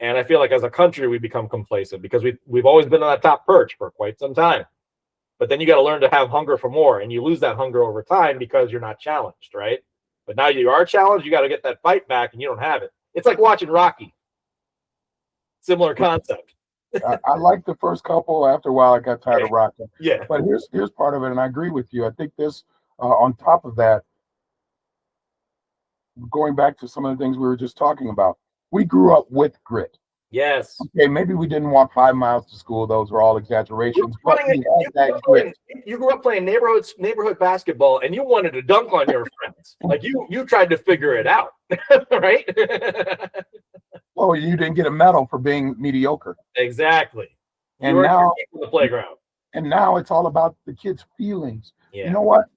And I feel like as a country, we become complacent because we've always been on that top perch for quite some time. But then you got to learn to have hunger for more, and you lose that hunger over time because you're not challenged, right? But now you are challenged, you got to get that fight back, and you don't have it. It's like watching Rocky. Similar concept. I liked the first couple. After a while, I got tired of Rocky. Yeah. But here's part of it, and I agree with you. I think this, on top of that, going back to some of the things we were just talking about, we grew up with grit. Yes. Okay, maybe we didn't walk 5 miles to school. Those were all exaggerations. You grew up playing neighborhood basketball, and you wanted to dunk on your friends. Like you tried to figure it out, right? Well, you didn't get a medal for being mediocre. Exactly. And now the playground. And now it's all about the kids' feelings. Yeah. You know what?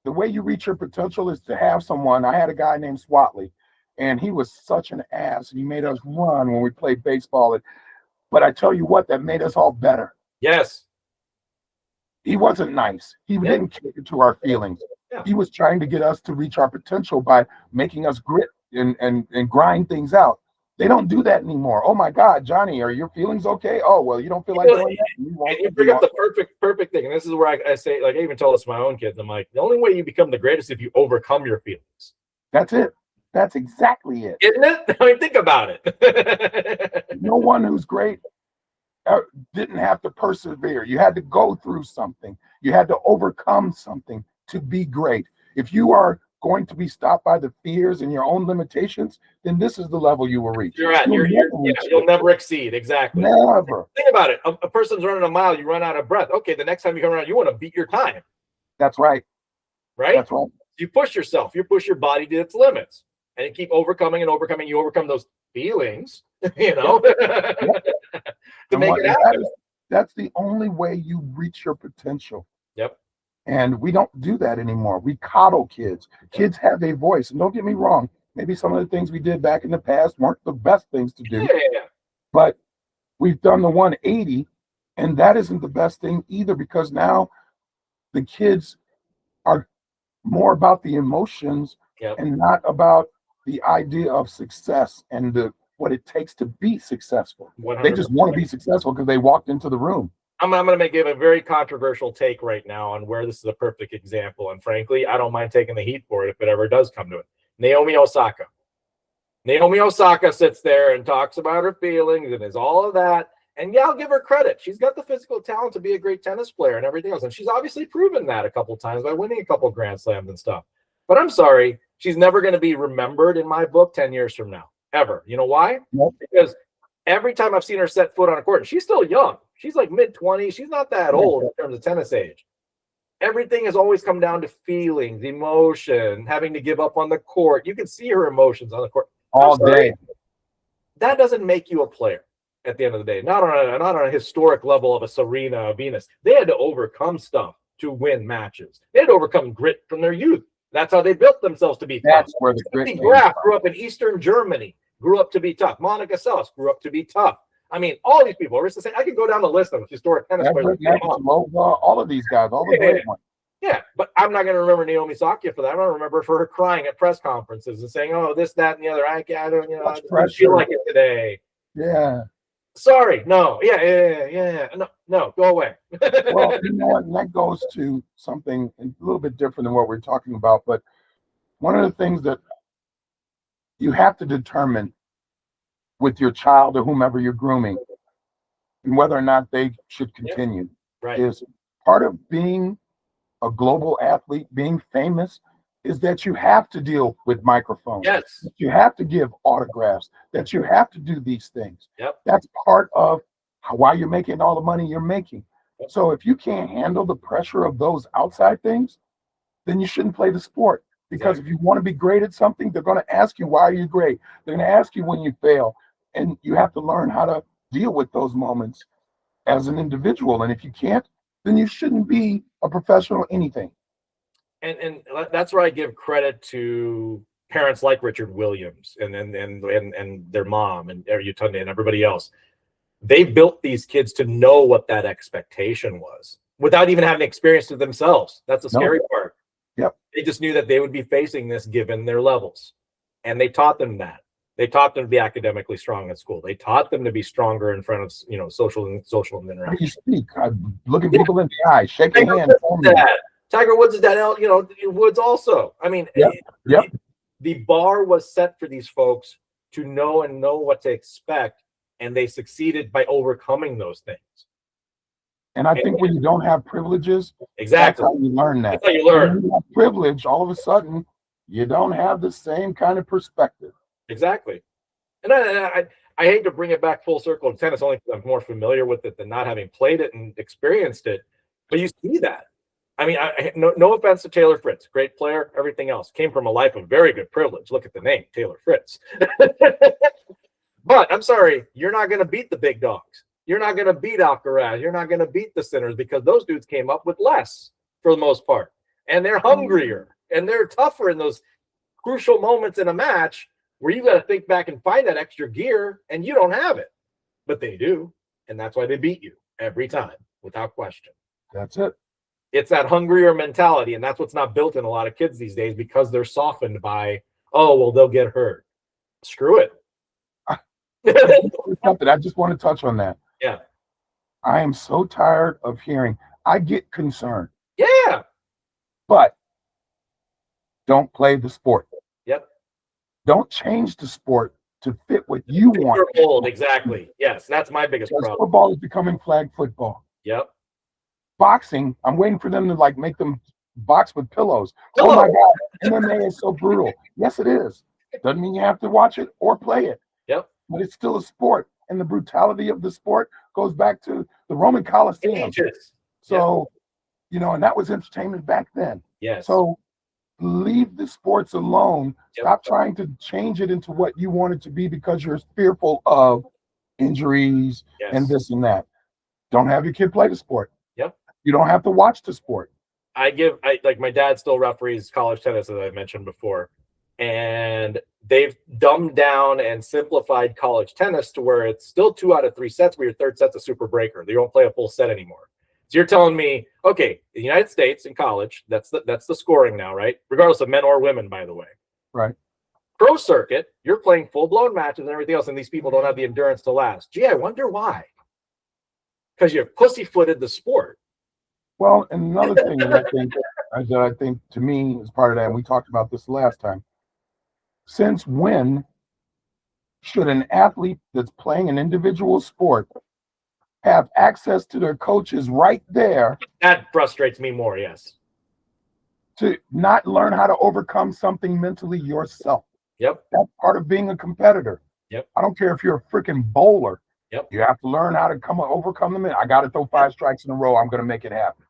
The way you reach your potential is to have someone. I had a guy named Swatley. And he was such an ass, and he made us run when we played baseball. But I tell you what, that made us all better. Yes. He wasn't nice. He didn't cater to our feelings. Yeah. He was trying to get us to reach our potential by making us grit and grind things out. They don't do that anymore. Oh my God, Johnny, are your feelings okay? Oh, well, you don't feel like doing that. You bring up the perfect thing. And this is where I say, like, I even tell this to my own kids. I'm like, the only way you become the greatest is if you overcome your feelings. That's it. That's exactly it. Isn't it? I mean, think about it. No one who's great didn't have to persevere. You had to go through something. You had to overcome something to be great. If you are going to be stopped by the fears and your own limitations, then this is the level you will reach. You're at. You'll never exceed. Exactly. Never. Think about it. A person's running a mile, you run out of breath. Okay, the next time you come around, you want to beat your time. That's right. Right? That's right. You push yourself. You push your body to its limits. And you keep overcoming and overcoming. You overcome those feelings, to make it happen. That's the only way you reach your potential. Yep. And we don't do that anymore. We coddle kids. Kids have a voice. And don't get me wrong, maybe some of the things we did back in the past weren't the best things to do, Yeah. but we've done the 180, and that isn't the best thing either, because now the kids are more about the emotions Yep. and not about the idea of success and what it takes to be successful. 100%. They just want to be successful because they walked into the room. I'm going to give a very controversial take right now on where this is a perfect example. And frankly, I don't mind taking the heat for it if it ever does come to it. Naomi Osaka. Naomi Osaka sits there and talks about her feelings and is all of that. And yeah, I'll give her credit. She's got the physical talent to be a great tennis player and everything else. And she's obviously proven that a couple of times by winning a couple of Grand Slams and stuff. But I'm sorry, she's never going to be remembered in my book 10 years from now, ever. You know why? Nope. Because every time I've seen her set foot on a court, and she's still young. She's like mid-20s. She's not that old in terms of tennis age. Everything has always come down to feelings, emotion, having to give up on the court. You can see her emotions on the court All day. That doesn't make you a player at the end of the day. Not on a historic level of a Serena, a Venus. They had to overcome stuff to win matches. They had to overcome grit from their youth. That's how they built themselves to be tough. That's where the grit Steffi came Graf from. grew up in Eastern Germany, grew up to be tough. Monica Seles grew up to be tough. I mean, all these people. I could go down the list of historic tennis players. All of these guys, all the great ones. Yeah, but I'm not going to remember Naomi Osaka for that. I'm going to remember for her crying at press conferences and saying, "Oh, this, that, and the other. I don't, I don't feel like it today." Yeah. Sorry, no, yeah. No, go away. Well, you know what? And that goes to something a little bit different than what we're talking about. But one of the things that you have to determine with your child or whomever you're grooming, and whether or not they should continue, Right. is part of being a global athlete, being famous, is that you have to deal with microphones. Yes. That you have to give autographs, that you have to do these things. Yep. That's part of why you're making all the money you're making. Yep. So if you can't handle the pressure of those outside things, then you shouldn't play the sport. Because if you want to be great at something, they're going to ask you, why are you great? They're going to ask you when you fail. And you have to learn how to deal with those moments as an individual. And if you can't, then you shouldn't be a professional anything. And that's where I give credit to parents like Richard Williams and their mom and Yutunde and everybody else. They built these kids to know what that expectation was without even having experienced it themselves. That's the scary part. Yep. They just knew that they would be facing this given their levels. And they taught them that. They taught them to be academically strong at school. They taught them to be stronger in front of social interaction. How do you speak? I'm looking people in the eye, shaking hands. Tiger Woods is that, Woods also. I mean, Yep. The bar was set for these folks to know what to expect, and they succeeded by overcoming those things. And I think when you don't have privileges, Exactly, that's how you learn that. That's how you learn. When you have privilege, all of a sudden, you don't have the same kind of perspective. Exactly. And I hate to bring it back full circle to tennis, only because I'm more familiar with it than not having played it and experienced it. But you see that. I mean, no offense to Taylor Fritz, great player, everything else. Came from a life of very good privilege. Look at the name, Taylor Fritz. But I'm sorry, you're not going to beat the big dogs. You're not going to beat Alcaraz. You're not going to beat the Sinners because those dudes came up with less for the most part. And they're hungrier and they're tougher in those crucial moments in a match where you got to think back and find that extra gear, and you don't have it. But they do. And that's why they beat you every time, without question. That's it. It's that hungrier mentality, and that's what's not built in a lot of kids these days because they're softened by, oh, well, they'll get hurt. Screw it. Something I just want to touch on that. Yeah. I am so tired of hearing. I get concerned. Yeah. But don't play the sport. Yep. Don't change the sport to fit what you want. You're old, exactly. Yes, that's my biggest Because problem. football is becoming flag football. Yep. Boxing, I'm waiting for them to make them box with pillows. Pillow. Oh my God, MMA is so brutal. Yes, it is. Doesn't mean you have to watch it or play it. Yep. But it's still a sport, and the brutality of the sport goes back to the Roman Colosseum. So, and that was entertainment back then. Yes. So leave the sports alone. Yep. Stop trying to change it into what you want it to be because you're fearful of injuries and this and that. Don't have your kid play the sport. Yep. You don't have to watch the sport. I like my dad still referees college tennis, as I mentioned before, and they've dumbed down and simplified college tennis to where it's still 2 out of 3 sets, where your third set's a super breaker. They don't play a full set anymore. So you're telling me, okay, in the United States in college, that's the scoring now, right? Regardless of men or women, by the way. Right. Pro circuit, you're playing full-blown matches and everything else, and these people don't have the endurance to last. Gee, I wonder why. Because you pussyfooted the sport. Well, and another thing that I think to me is part of that, and we talked about this last time. Since when should an athlete that's playing an individual sport have access to their coaches right there? That frustrates me more, yes. To not learn how to overcome something mentally yourself. Yep. That's part of being a competitor. Yep. I don't care if you're a freaking bowler. Yep. You have to learn how to overcome them. I got to throw 5 strikes in a row. I'm going to make it happen.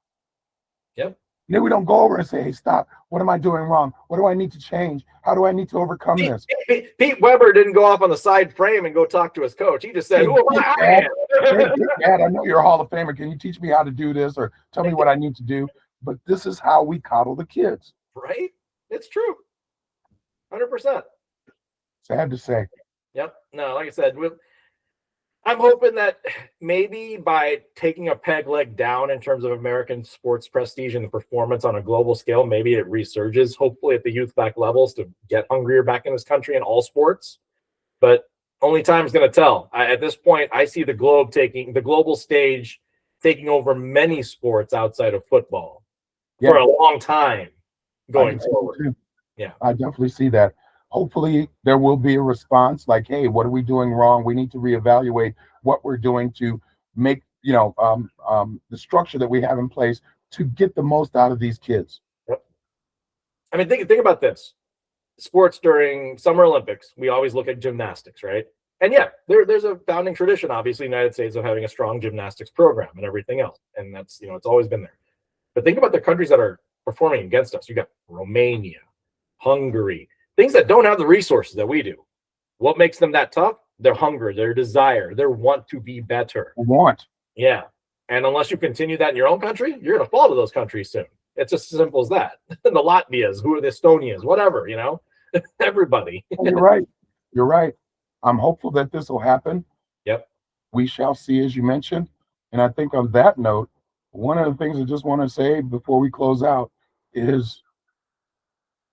Yep. And then we don't go over and say, hey, stop. What am I doing wrong? What do I need to change? How do I need to overcome this? Pete Weber didn't go off on the side frame and go talk to his coach. He just said, who am I? Dad, I know you're a Hall of Famer. Can you teach me how to do this or tell me what I need to do? But this is how we coddle the kids. Right? It's true. 100%. Sad to say. Yep. No, like I said, I'm hoping that maybe by taking a peg leg down in terms of American sports prestige and the performance on a global scale, maybe it resurges, hopefully at the youth back levels, to get hungrier back in this country in all sports. But only time's going to tell. At this point, I see the global stage taking over many sports outside of football for a long time going forward. Yeah, I definitely see that. Hopefully there will be a response like, hey, what are we doing wrong? We need to reevaluate what we're doing to make, the structure that we have in place to get the most out of these kids. Yep. I mean, think about this. Sports during Summer Olympics, we always look at gymnastics, right? And yeah, there's a founding tradition, obviously, in the United States of having a strong gymnastics program and everything else. And that's, it's always been there. But think about the countries that are performing against us. You got Romania, Hungary, things that don't have the resources that we do. What makes them that tough? Their hunger, their desire, their want to be better. Yeah. And unless you continue that in your own country, you're going to fall to those countries soon. It's just as simple as that. The Latvias, who are the Estonians, whatever, everybody. You're right. You're right. I'm hopeful that this will happen. Yep. We shall see, as you mentioned. And I think on that note, one of the things I just want to say before we close out is,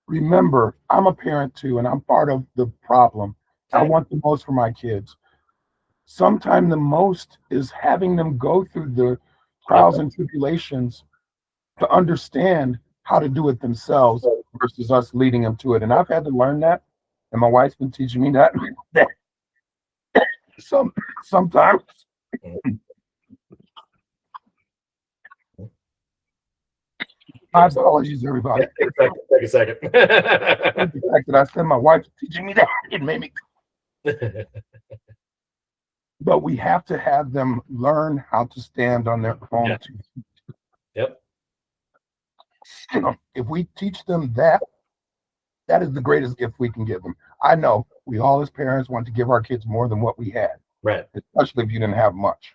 remember, I'm a parent too, and I'm part of the problem. I want the most for my kids. Sometimes the most is having them go through the trials and tribulations to understand how to do it themselves versus us leading them to it. And I've had to learn that, and my wife's been teaching me that. Sometimes. My apologies, everybody. Take a second. The fact that I said my wife's teaching me that, it made me. But we have to have them learn how to stand on their own. Yep. If we teach them that, that is the greatest gift we can give them. I know we all as parents want to give our kids more than what we had, right? Especially if you didn't have much.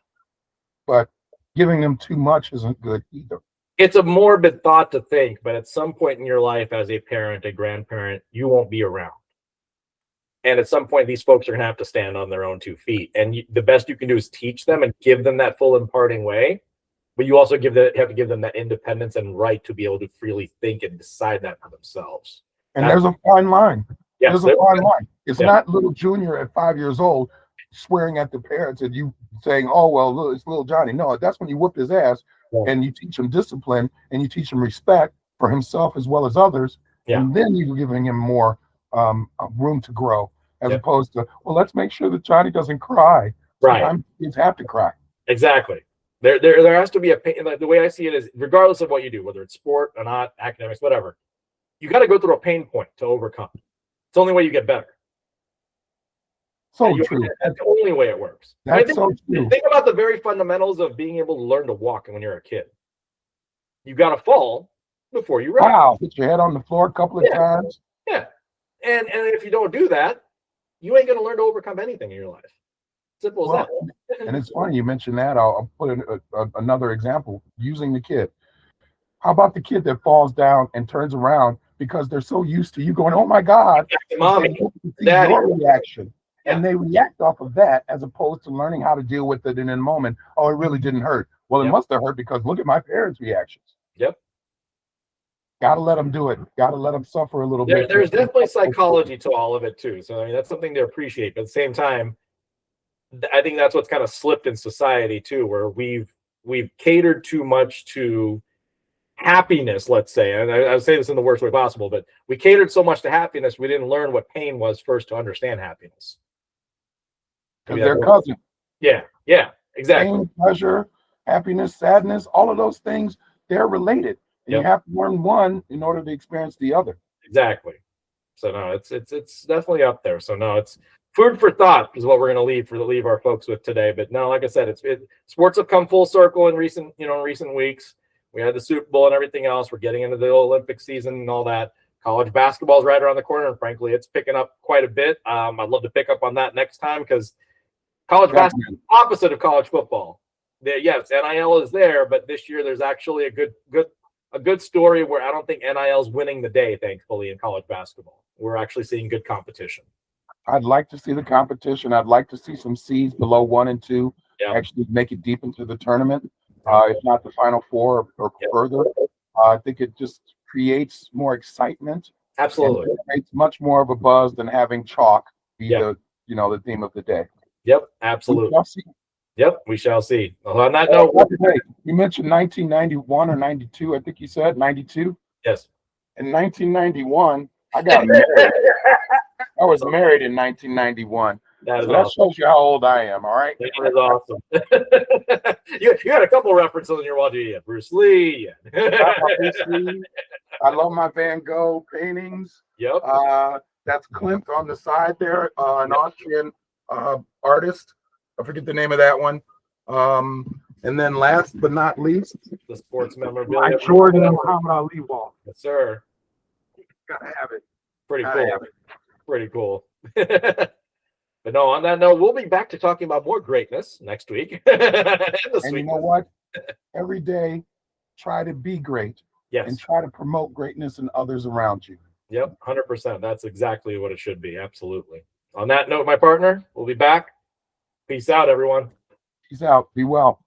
But giving them too much isn't good either. It's a morbid thought to think, but at some point in your life as a parent, a grandparent, you won't be around. And at some point, these folks are going to have to stand on their own 2 feet. And the best you can do is teach them and give them that full imparting way. But you also have to give them that independence and right to be able to freely think and decide that for themselves. And there's a fine line. Yeah, there's a fine line. It's not little Junior at 5 years old swearing at the parents and you saying, oh, well, it's little Johnny. No, that's when you whoop his ass and you teach him discipline and you teach him respect for himself as well as others. And then you're giving him more room to grow, as opposed to, well, let's make sure that Johnny doesn't cry. Sometimes kids have to cry. Exactly. There has to be like the way I see it is, regardless of what you do, whether it's sport or not, academics, whatever, you got to go through a pain point to overcome. It's the only way you get better. So true. That's the only way it works. That's so true. Think about the very fundamentals of being able to learn to walk when you're a kid. You got to fall before you run. Wow. Hit your head on the floor a couple of times. Yeah. And if you don't do that, you ain't going to learn to overcome anything in your life. Simple as that. And it's funny you mentioned that. I'll put another example using the kid. How about the kid that falls down and turns around because they're so used to you going, "Oh my God," Mommy, they see daddy. your reaction, Yeah. and they react off of that as opposed to learning how to deal with it in the moment. Oh, it really didn't hurt. Well, it Yep. must have hurt because look at my parents' reactions. Yep. Got to let them do it. Got to let them suffer a little bit. There's definitely psychology to all of it too. So I mean, that's something to appreciate. But at the same time, I think that's what's kind of slipped in society too, where we've catered too much to happiness, let's say, and I would say this in the worst way possible, but we catered so much to happiness, we didn't learn what pain was first to understand happiness. Because they're cousins. Yeah, exactly. Pain, pleasure, happiness, sadness, all of those things, they're related. And Yep. you have to learn one in order to experience the other. Exactly. So no, it's definitely up there. So no, it's food for thought is what we're going to leave our folks with today. But no, like I said, sports have come full circle in recent weeks. We had the Super Bowl and everything else. We're getting into the Olympic season and all that. College basketball is right around the corner, and frankly, it's picking up quite a bit. I'd love to pick up on that next time because college basketball is the opposite of college football. Yes, NIL is there, but this year there's actually a good story where I don't think NIL is winning the day, thankfully, in college basketball. We're actually seeing good competition. I'd like to see the competition. I'd like to see some seeds below 1 and 2 actually make it deep into the tournament, if not the Final Four or further. I think it just creates more excitement. Absolutely. It creates much more of a buzz than having chalk be the theme of the day. Yep, absolutely. Yep, we shall see. Well, on that note, you mentioned 1991 or 92. I think you said 92. Yes. In 1991, I got married. I was married in 1991. That shows you how old I am. All right. That is awesome. you had a couple references in your watch. Yeah, Bruce Lee. Bruce Lee. I love my Van Gogh paintings. Yep. That's Klimt on the side there, an Austrian artist. I forget the name of that one. And then last but not least, the sports memorabilia. My Jordan Muhammad Ali wall. Yes, sir. Gotta have it. Pretty cool. Pretty cool. But no, on that note, we'll be back to talking about more greatness next week. And you know what? Every day, try to be great. Yes. And try to promote greatness in others around you. Yep, 100%. That's exactly what it should be. Absolutely. On that note, my partner, we'll be back. Peace out, everyone. Peace out. Be well.